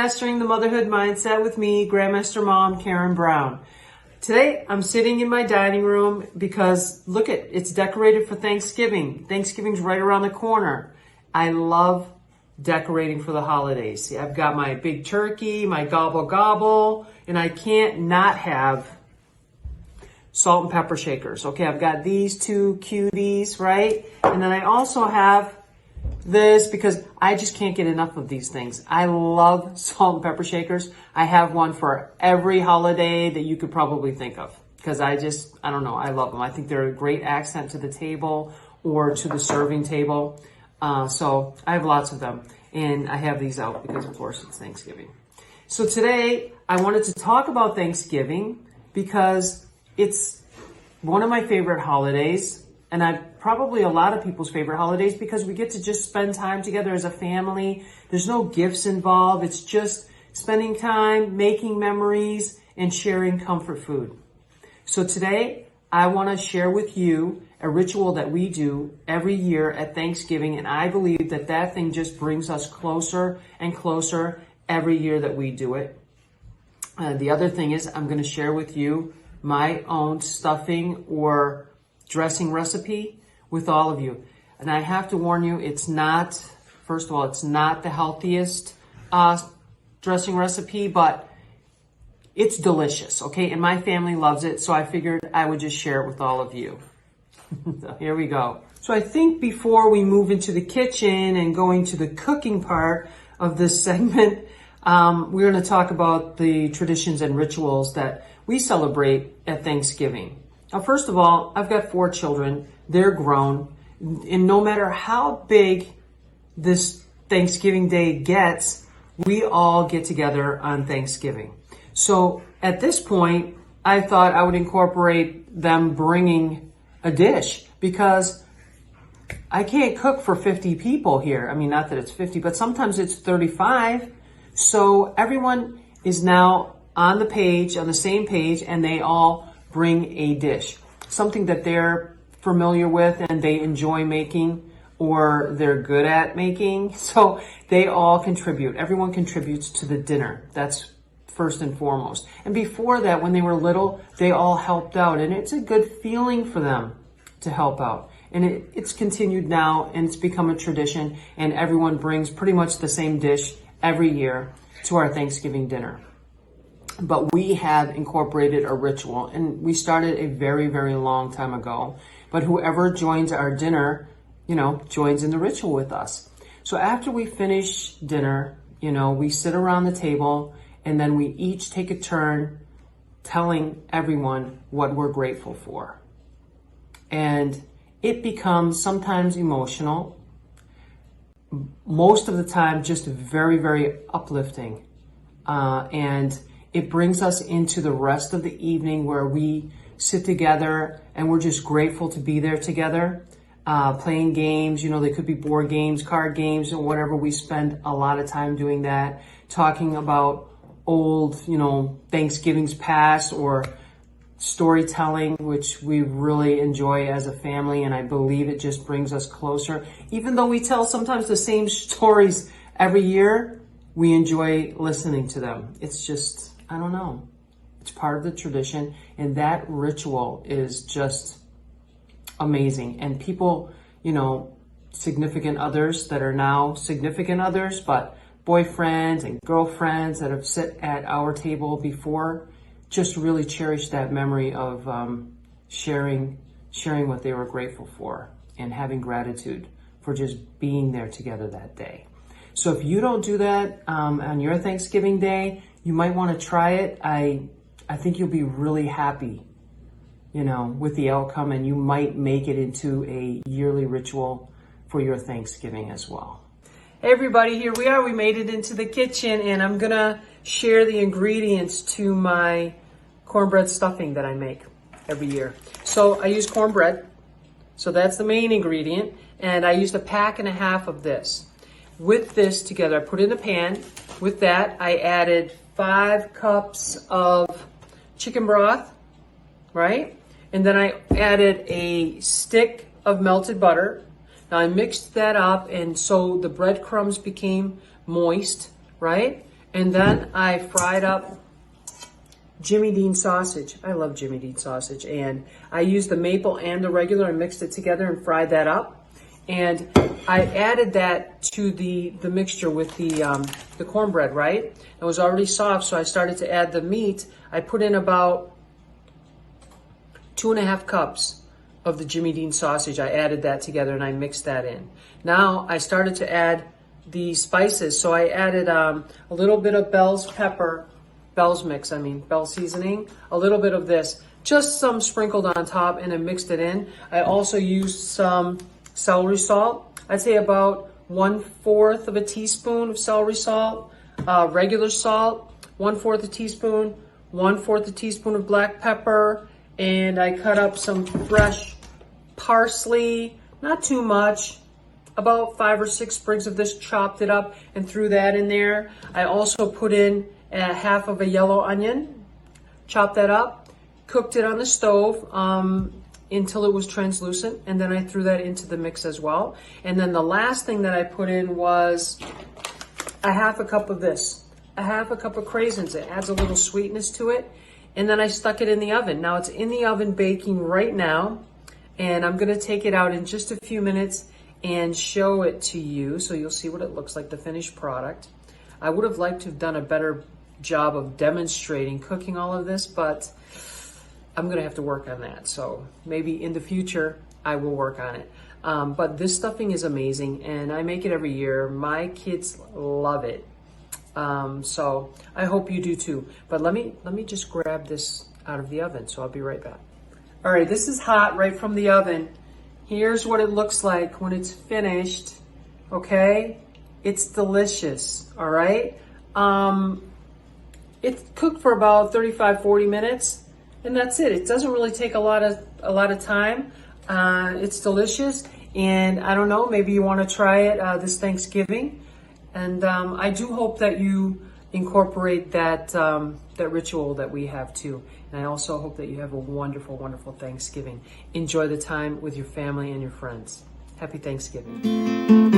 Mastering the Motherhood Mindset with me, Grandmaster Mom Karen Brown. Today, I'm sitting in my dining room because, look it's decorated for Thanksgiving. Thanksgiving's right around the corner. I love decorating for the holidays. See, I've got my big turkey, my gobble gobble, and I can't not have salt and pepper shakers. Okay, I've got these two cuties, right? And then I also have this because I just can't get enough of these things. I love salt and pepper shakers. I have one for every holiday that you could probably think of because I don't know, I love them. I think they're a great accent to the table or to the serving table. So I have lots of them, and I have these out because, of course, it's Thanksgiving. So today I wanted to talk about Thanksgiving because it's one of my favorite holidays, and probably a lot of people's favorite holidays because we get to just spend time together as a family. There's no gifts involved. It's just spending time, making memories, and sharing comfort food. So today, I want to share with you a ritual that we do every year at Thanksgiving, and I believe that thing just brings us closer and closer every year that we do it. The other thing is I'm going to share with you my own stuffing or dressing recipe with all of you. And I have to warn you, it's not the healthiest dressing recipe, but it's delicious, okay? And my family loves it, so I figured I would just share it with all of you. So here we go. So I think before we move into the kitchen and going to the cooking part of this segment, we're going to talk about the traditions and rituals that we celebrate at Thanksgiving. Now, first of all, I've got 4 children. They're grown. And no matter how big this Thanksgiving Day gets, we all get together on Thanksgiving. So at this point, I thought I would incorporate them bringing a dish because I can't cook for 50 people here. I mean, not that it's 50, but sometimes it's 35. So everyone is now on the same page, and they all bring a dish, something that they're familiar with and they enjoy making or they're good at making. So they all contribute. Everyone contributes to the dinner. That's first and foremost. And before that, when they were little, they all helped out, and it's a good feeling for them to help out. And it's continued now, and it's become a tradition, and everyone brings pretty much the same dish every year to our Thanksgiving dinner. But we have incorporated a ritual, and we started a very, very long time ago. But whoever joins our dinner, joins in the ritual with us. So after we finish dinner, we sit around the table, and then we each take a turn telling everyone what we're grateful for. And it becomes sometimes emotional, most of the time just very, very uplifting. And it brings us into the rest of the evening where we sit together and we're just grateful to be there together, playing games. They could be board games, card games, or whatever. We spend a lot of time doing that, talking about old, Thanksgivings past or storytelling, which we really enjoy as a family. And I believe it just brings us closer. Even though we tell sometimes the same stories every year, we enjoy listening to them. It's just, I don't know. It's part of the tradition, and that ritual is just amazing. And people, significant others that are now significant others, but boyfriends and girlfriends that have sat at our table before, just really cherish that memory of sharing what they were grateful for and having gratitude for just being there together that day. So if you don't do that on your Thanksgiving Day, you might want to try it. I think you'll be really happy, with the outcome, and you might make it into a yearly ritual for your Thanksgiving as well. Hey everybody, here we are. We made it into the kitchen, and I'm gonna share the ingredients to my cornbread stuffing that I make every year. So I use cornbread. So that's the main ingredient, and I used 1.5 packs of this. With this together, I put it in a pan. With that, I added 5 cups of chicken broth, right? And then I added a stick of melted butter. Now I mixed that up, and so the breadcrumbs became moist, right? And then I fried up Jimmy Dean sausage. I love Jimmy Dean sausage. And I used the maple and the regular and mixed it together and fried that up. And I added that to the mixture with the cornbread, right? It was already soft, so I started to add the meat. I put in about 2.5 cups of the Jimmy Dean sausage. I added that together and I mixed that in. Now I started to add the spices. So I added a little bit of Bell's seasoning, a little bit of this, just some sprinkled on top, and I mixed it in. I also used some celery salt. I'd say about 1/4 of a teaspoon of celery salt, regular salt, 1/4 a teaspoon, 1/4 a teaspoon of black pepper, and I cut up some fresh parsley, not too much, about 5 or 6 sprigs of this, chopped it up and threw that in there. I also put in half of a yellow onion, chopped that up, cooked it on the stove until it was translucent, and then I threw that into the mix as well. And then the last thing that I put in was a half a cup of this, a half a cup of craisins. It adds a little sweetness to it. And then I stuck it in the oven. Now it's in the oven baking right now, and I'm gonna take it out in just a few minutes and show it to you so you'll see what it looks like, the finished product. I would have liked to have done a better job of demonstrating cooking all of this, but I'm gonna have to work on that. So maybe in the future, I will work on it. But this stuffing is amazing, and I make it every year. My kids love it. So I hope you do too. But let me just grab this out of the oven, so I'll be right back. All right, this is hot right from the oven. Here's what it looks like when it's finished, okay? It's delicious, all right? It's cooked for about 35, 40 minutes, and that's it. It doesn't really take a lot of time. It's delicious, and I don't know, maybe you wanna try it this Thanksgiving. And I do hope that you incorporate that ritual that we have too. And I also hope that you have a wonderful, wonderful Thanksgiving. Enjoy the time with your family and your friends. Happy Thanksgiving.